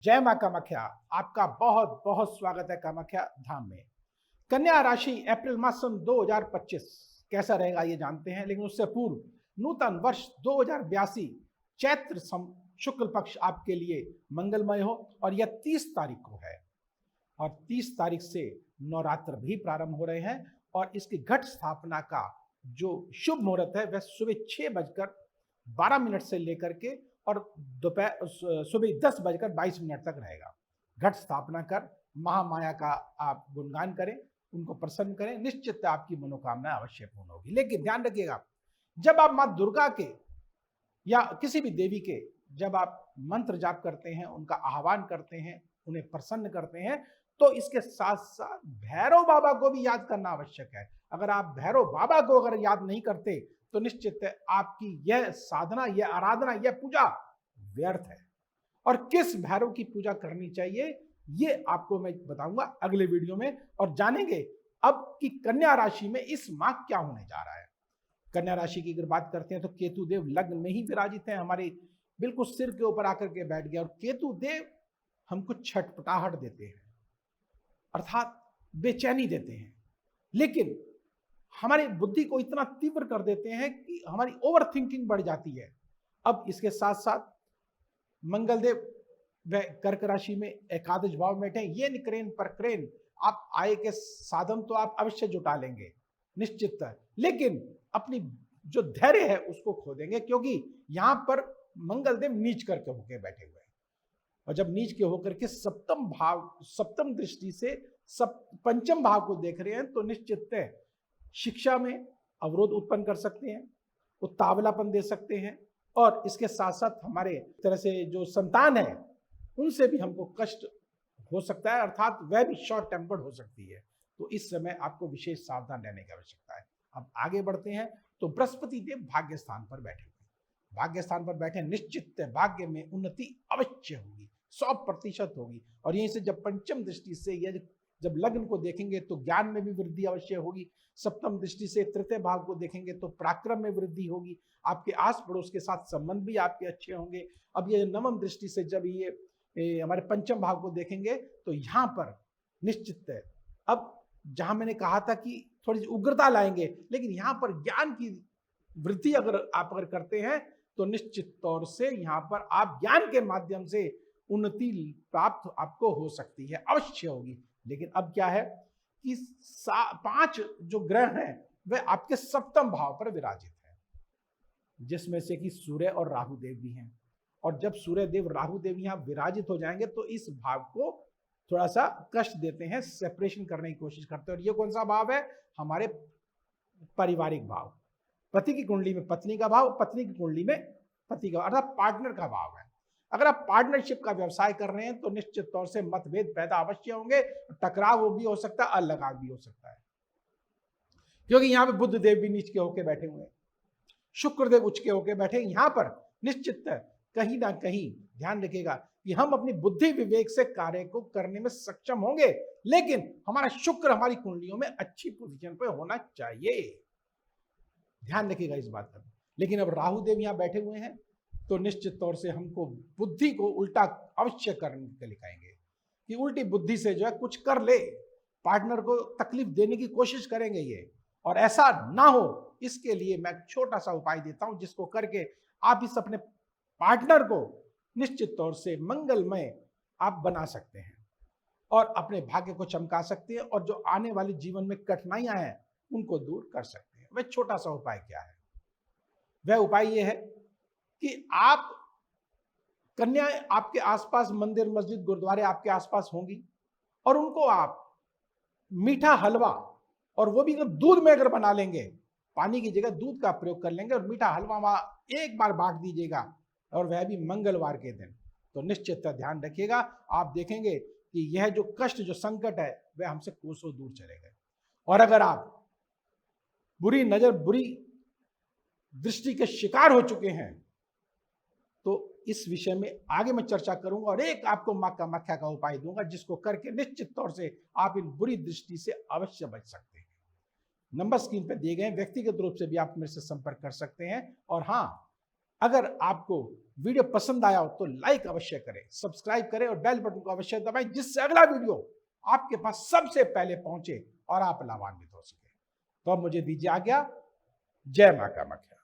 जय मां कामाख्या। आपका बहुत बहुत स्वागत है कामाख्या धाम में। कन्या राशि अप्रैल मास सन 2025 कैसा रहेगा ये जानते हैं, लेकिन उससे पूर्व नूतन वर्ष 2082 चैत्र शुक्ल पक्ष आपके लिए मंगलमय हो। और यह 30 तारीख को है और 30 तारीख से नवरात्र भी प्रारंभ हो रहे हैं। और इसकी घट स्थापना का जो शुभ मुहूर्त है वह सुबह 6:12 से लेकर के और दोपहर सुबह 10:22 तक रहेगा। घट स्थापना कर महामाया का आप गुणगान करें, उनको प्रसन्न करें, निश्चित आपकी मनोकामना अवश्य पूर्ण होगी। लेकिन ध्यान रखिएगा, जब आप मां दुर्गा के या किसी भी देवी के जब आप मंत्र जाप करते हैं, उनका आह्वान करते हैं, उन्हें प्रसन्न करते हैं, तो इसके साथ साथ भैरव बाबा को भी याद करना आवश्यक है। अगर आप भैरव बाबा को अगर याद नहीं करते तो निश्चित है आपकी यह साधना, यह आराधना, यह पूजा व्यर्थ है। और किस भैरव की पूजा करनी चाहिए ये आपको मैं बताऊंगा अगले वीडियो में, और जानेंगे अब कि कन्या राशि में इस माह क्या होने जा रहा है। कन्या राशि की अगर बात करते हैं तो केतु देव लग्न में ही विराजित हैं, हमारे बिल्कुल सिर के ऊपर आकर के बैठ गया। और केतु देव हमको छटपटाहट देते हैं, अर्थात बेचैनी देते हैं, लेकिन हमारी बुद्धि को इतना तीव्र कर देते हैं कि हमारी ओवर थिंकिंग बढ़ जाती है। अब इसके साथ साथ मंगलदेव वह कर्क राशि में एकादश भाव में बैठे, ये निक्रेन पर क्रेन आप आय के साधन तो आप अवश्य जुटा लेंगे निश्चित, लेकिन अपनी जो धैर्य है उसको खो देंगे, क्योंकि यहां पर मंगलदेव नीच करके होके बैठे हुए हैं। और जब नीच के होकर के सप्तम दृष्टि से पंचम भाव को देख रहे हैं तो निश्चित है शिक्षा में अवरोध उत्पन्न कर सकते हैं, उतावलापन दे सकते हैं, और इसके साथ साथ हमारे तरह से जो संतान है उनसे भी हमको कष्ट हो सकता है, अर्थात वह भी शॉर्ट टेम्पर्ड हो सकती है। तो इस समय आपको विशेष सावधान रहने की आवश्यकता है। अब आगे बढ़ते हैं तो बृहस्पति देव भाग्य स्थान पर बैठे हुए, भाग्य स्थान पर बैठे, निश्चित भाग्य में उन्नति अवश्य होगी, 100% होगी। और यहीं से जब पंचम दृष्टि से जब लग्न को देखेंगे तो ज्ञान में भी वृद्धि अवश्य होगी। सप्तम दृष्टि से तृतीय भाव को देखेंगे तो पराक्रम में वृद्धि होगी, आपके आस पड़ोस के साथ संबंध भी आपके अच्छे होंगे। अब ये नवम दृष्टि से जब ये हमारे पंचम भाव को देखेंगे तो यहाँ पर निश्चित है, अब जहां मैंने कहा था कि थोड़ी उग्रता लाएंगे, लेकिन यहाँ पर ज्ञान की वृद्धि अगर करते हैं तो निश्चित तौर से यहाँ पर आप ज्ञान के माध्यम से उन्नति प्राप्त आपको हो सकती है, अवश्य होगी। लेकिन अब क्या है कि 5 जो ग्रह हैं वे आपके सप्तम भाव पर विराजित हैं, जिसमें से कि सूर्य और राहु देव भी हैं। और जब सूर्य देव राहु देव यहाँ विराजित हो जाएंगे तो इस भाव को थोड़ा सा कष्ट देते हैं, सेपरेशन करने की कोशिश करते हैं। और ये कौन सा भाव है? हमारे पारिवारिक भाव, पति की कुंडली में पत्नी का भाव, पत्नी की कुंडली में पति का, अर्थात पार्टनर का भाव है। अगर आप पार्टनरशिप का व्यवसाय कर रहे हैं तो निश्चित तौर से मतभेद पैदा अवश्य होंगे, टकराव भी हो सकता है, अलगाव भी हो सकता है, क्योंकि यहाँ पे बुध देव भी नीच के होके बैठे हुए हैं, शुक्र देव उच्च के होके बैठे। यहाँ पर निश्चित कहीं ना कहीं ध्यान रखिएगा कि हम अपनी बुद्धि विवेक से कार्य को करने में सक्षम होंगे, लेकिन हमारा शुक्र हमारी कुंडलियों में अच्छी पोजीशन पे होना चाहिए, ध्यान रखिएगा इस बात का। लेकिन अब राहु देव यहाँ बैठे हुए हैं तो निश्चित तौर से हमको बुद्धि को उल्टा अवश्य करने के लिए कहेंगे कि उल्टी बुद्धि से जो है कुछ कर ले, पार्टनर को तकलीफ देने की कोशिश करेंगे ये, और ऐसा ना हो इसके लिए मैं छोटा सा उपाय देता हूं, जिसको करके आप इस अपने पार्टनर को निश्चित तौर से मंगलमय आप बना सकते हैं और अपने भाग्य को चमका सकते हैं, और जो आने वाले जीवन में कठिनाइयां हैं उनको दूर कर सकते हैं। वह छोटा सा उपाय क्या है? वह उपाय यह है कि आप कन्या आपके आसपास मंदिर मस्जिद गुरुद्वारे आपके आसपास होंगी, और उनको आप मीठा हलवा, और वो भी दूध में अगर बना लेंगे, पानी की जगह दूध का प्रयोग कर लेंगे और मीठा हलवा वहां एक बार बांट दीजिएगा, और वह भी मंगलवार के दिन, तो निश्चित ध्यान रखिएगा, आप देखेंगे कि यह जो कष्ट जो संकट है वह हमसे कोसों दूर चले गए। और अगर आप बुरी नजर बुरी दृष्टि के शिकार हो चुके हैं तो इस विषय में आगे मैं चर्चा करूंगा, और एक आपको मां कामाख्या का उपाय दूंगा जिसको करके निश्चित तौर से आप इन बुरी दृष्टि से अवश्य बच सकते हैं। नंबर स्क्रीन पर दिए गए, व्यक्तिगत रूप से भी आप मेरे से संपर्क कर सकते हैं। और हाँ, अगर आपको वीडियो पसंद आया हो तो लाइक अवश्य करें, सब्सक्राइब करें और बेल बटन को अवश्य दबाएं, जिससे अगला वीडियो आपके पास सबसे पहले पहुंचे और आप लाभान्वित हो सके। तो अब मुझे दीजिए आज्ञा। जय मां कामाख्या।